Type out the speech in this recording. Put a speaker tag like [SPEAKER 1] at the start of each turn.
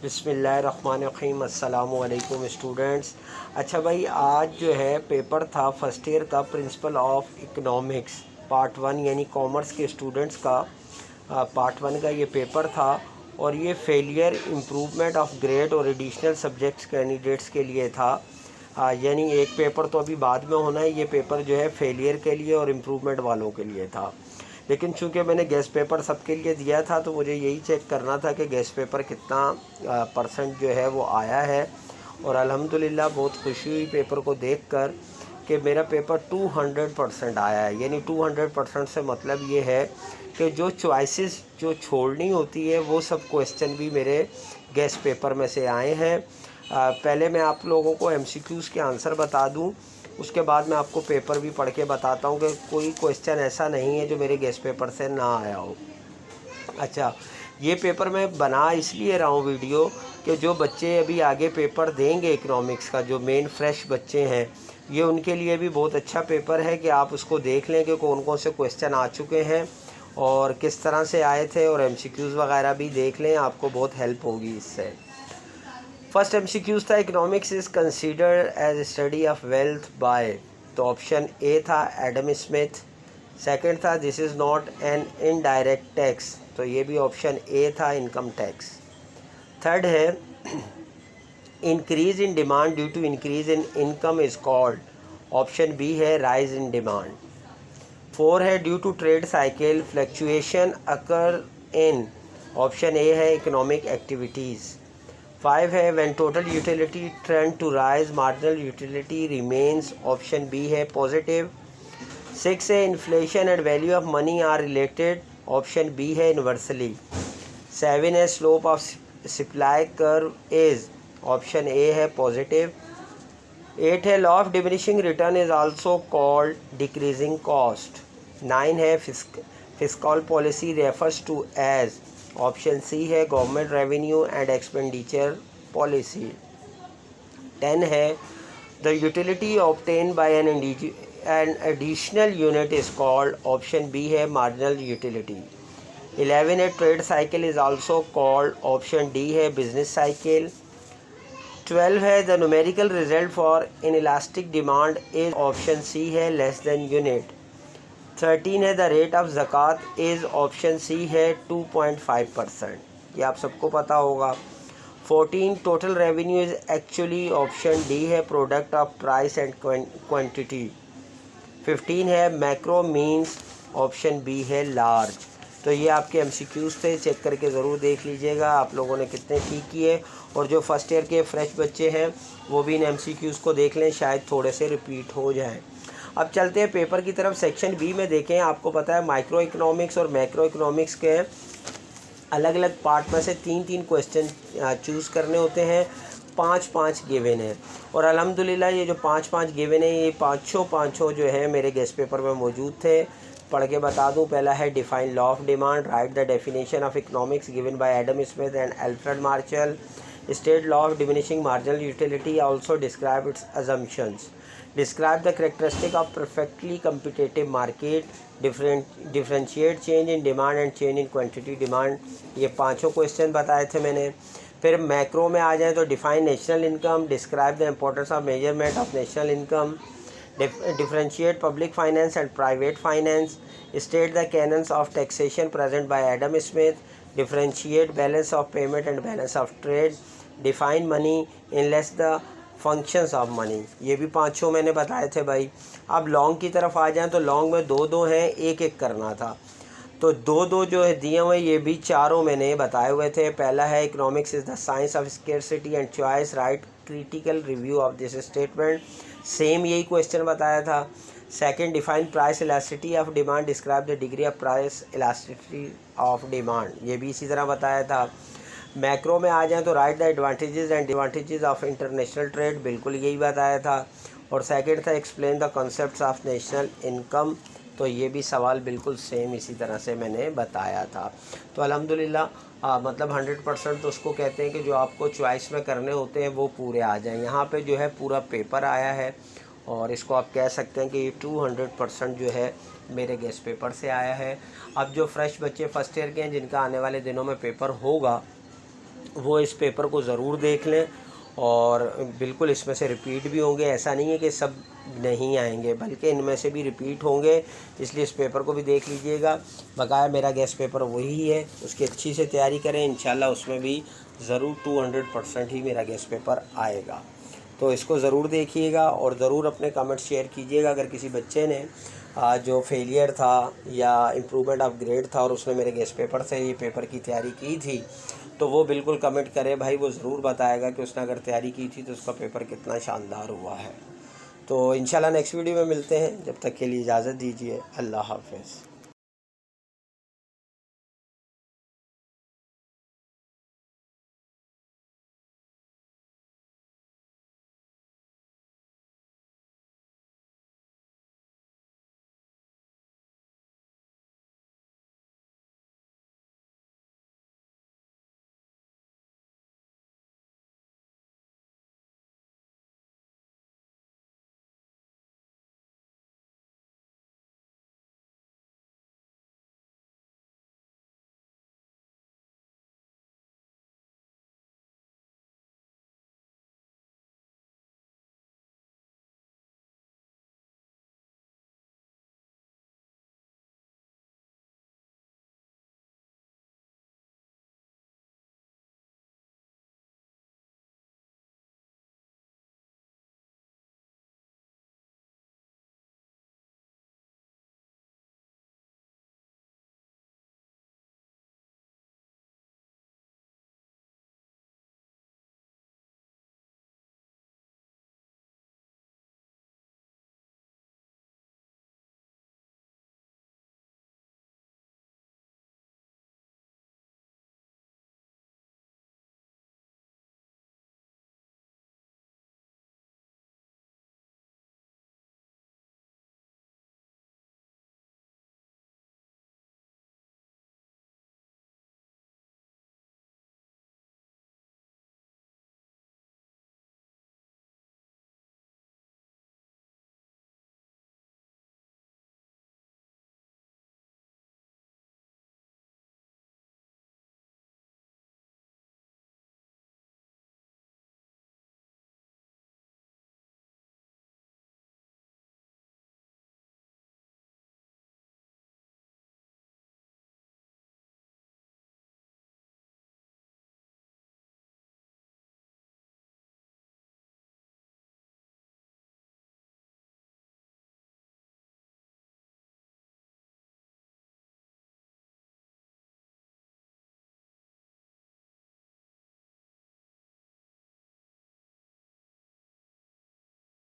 [SPEAKER 1] बिस्मिल्लाहिर्रहमानिर्रहीम। अस्सलामु अलैकुम स्टूडेंट्स। अच्छा भाई, आज जो है पेपर था फर्स्ट ईयर का प्रिंसिपल ऑफ इकोनॉमिक्स पार्ट 1 यानी कॉमर्स के स्टूडेंट्स का पार्ट 1 का ये पेपर था। और ये फेलियर इम्प्रूवमेंट ऑफ ग्रेड और एडिशनल सब्जेक्ट्स कैंडिडेट्स के लिए था। यानी एक पेपर तो अभी बाद में होना है, ये पेपर जो है फेलियर के लिए और इम्प्रूवमेंट वालों के लिए था। लेकिन चूंकि मैंने गेस्ट पेपर सबके लिए दिया था तो मुझे यही चेक करना था कि गेस्ट पेपर कितना परसेंट जो है वो आया है। और अल्हम्दुलिल्लाह बहुत खुशी हुई पेपर को देखकर कि मेरा पेपर 200% आया है। यानी 200% से मतलब ये है कि जो चॉइसेस जो छोड़नी होती है वो सब क्वेश्चन भी मेरे गेस्ट पेपर में से आए हैं। पहले मैं आप लोगों को एमसीक्यूज़ के आंसर बता दूं, उसके बाद मैं आपको पेपर भी पढ़ के बताता हूँ कि कोई क्वेश्चन ऐसा नहीं है जो मेरे गेस्ट पेपर से ना आया हो। अच्छा, ये पेपर मैं बना इसलिए रहा हूँ वीडियो कि जो बच्चे अभी आगे पेपर देंगे इकोनॉमिक्स का, जो मेन फ्रेश बच्चे हैं, ये उनके लिए भी बहुत अच्छा पेपर है कि आप उसको देख लें कि कौन कौन से क्वेश्चन आ चुके हैं और किस तरह से आए थे, और एमसीक्यूज़ वगैरह भी देख लें, आपको बहुत हेल्प होगी इससे। फर्स्ट एमसीक्यूज़ था economics is considered as study of wealth by, तो ऑप्शन ए था एडम स्मिथ। सेकंड था this is not an indirect tax, तो ये भी ऑप्शन ए था इनकम टैक्स। थर्ड है increase in demand due to increase in income is called, option B है rise in demand. Four है due to trade cycle fluctuation occur in, option A है economic activities. 5 है when total utility trend to rise marginal utility remains, option B है positive. 6 है inflation and value of money are related, option B है inversely. 7 है slope of supply curve is, option A है positive. 8 है law of diminishing return is also called decreasing cost. 9 है fiscal policy refers to as, option C है government revenue and expenditure policy. 10 है the utility obtain bye N additional unit is called, option B है marginal utility. 11 है trade cycle is also called, option D है business cycle. 12 है the numerical result for in elastic demand is, option C है less than unit. 13 है the rate of zakat is, option C है 2.5%, ये आप सबको पता होगा। 14 total revenue is actually, option D है product of price and quantity. 15 है मैक्रो मीन्स, ऑप्शन बी है लार्ज। तो ये आपके एमसीक्यूज़ थे, चेक करके ज़रूर देख लीजिएगा आप लोगों ने कितने ठीक किए। और जो फर्स्ट ईयर के फ्रेश बच्चे हैं वो भी इन एमसीक्यूज़ को देख लें, शायद थोड़े से रिपीट हो जाएं। अब चलते हैं पेपर की तरफ। सेक्शन बी में देखें, आपको पता है माइक्रो इकोनॉमिक्स और मैक्रो इकोनॉमिक्स के अलग अलग पार्ट में से 3-3 क्वेश्चन चूज़ करने होते हैं। 5-5 गिवन है और अल्हम्दुलिल्लाह ये जो 5-5 गिवन है ये पाँचों जो है मेरे गेस्ट पेपर में मौजूद थे। पढ़ के बता दूं, पहला है define law of demand, right the definition of economics given by Adam Smith and Alfred Marshall. State law of diminishing marginal utility, also describe it's assumptions. Describe the characteristic of perfectly competitive market, differentiate change in demand and change in quantity demand, ये पांचों question बताए थे मैंने। फिर macro में आ जाए तो define national income, describe the importance of measurement of national income, differentiate public finance and private finance, state the cannons of taxation present by Adam Smith, differentiate balance of payment and balance of trade, define money in less the functions of money, ये भी पांचों मैंने बताए थे भाई। अब long की तरफ आ जाएं तो लॉन्ग में 2-2 हैं, एक करना था, तो 2-2 जो है दिए हुए ये भी चारों मैंने बताए हुए थे। पहला है economics is the science of scarcity and choice, right critical review of this statement, same यही क्वेश्चन बताया था। Second define price elasticity of demand, describe the degree of price elasticity of demand, ये भी इसी तरह बताया था। मैक्रो में आ जाए तो right the advantages and disadvantages of international trade, बिल्कुल यही बताया था। और सेकंड था explain the concepts of national income, तो ये भी सवाल बिल्कुल सेम इसी तरह से मैंने बताया था। तो अल्हम्दुलिल्लाह मतलब 100% तो उसको कहते हैं कि जो आपको चॉइस में करने होते हैं वो पूरे आ जाएं। यहाँ पे जो है पूरा पेपर आया है और इसको आप कह सकते हैं कि 200% जो है मेरे गेस्ट पेपर से आया है। अब जो फ्रेश बच्चे फर्स्ट ईयर के हैं जिनका आने वाले दिनों में पेपर होगा वो इस पेपर को ज़रूर देख लें और बिल्कुल इसमें से रिपीट भी होंगे। ऐसा नहीं है कि सब नहीं आएंगे, बल्कि इनमें से भी रिपीट होंगे, इसलिए इस पेपर को भी देख लीजिएगा। बकाया मेरा गेस्ट पेपर वही है, उसकी अच्छी से तैयारी करें, इंशाल्लाह उसमें भी ज़रूर 200% ही मेरा गेस्ट पेपर आएगा। तो इसको ज़रूर देखिएगा और ज़रूर अपने कमेंट्स शेयर कीजिएगा। अगर किसी बच्चे ने जो फेलियर था या इम्प्रूवमेंट ऑफ ग्रेड था और उसने मेरे गेस्ट पेपर से ये पेपर की तैयारी की थी, तो वो बिल्कुल कमेंट करे भाई, वो ज़रूर बताएगा कि उसने अगर तैयारी की थी तो उसका पेपर कितना शानदार हुआ है। तो इंशाल्लाह नेक्स्ट वीडियो में मिलते हैं, जब तक के लिए इजाज़त दीजिए। अल्लाह हाफ़िज़।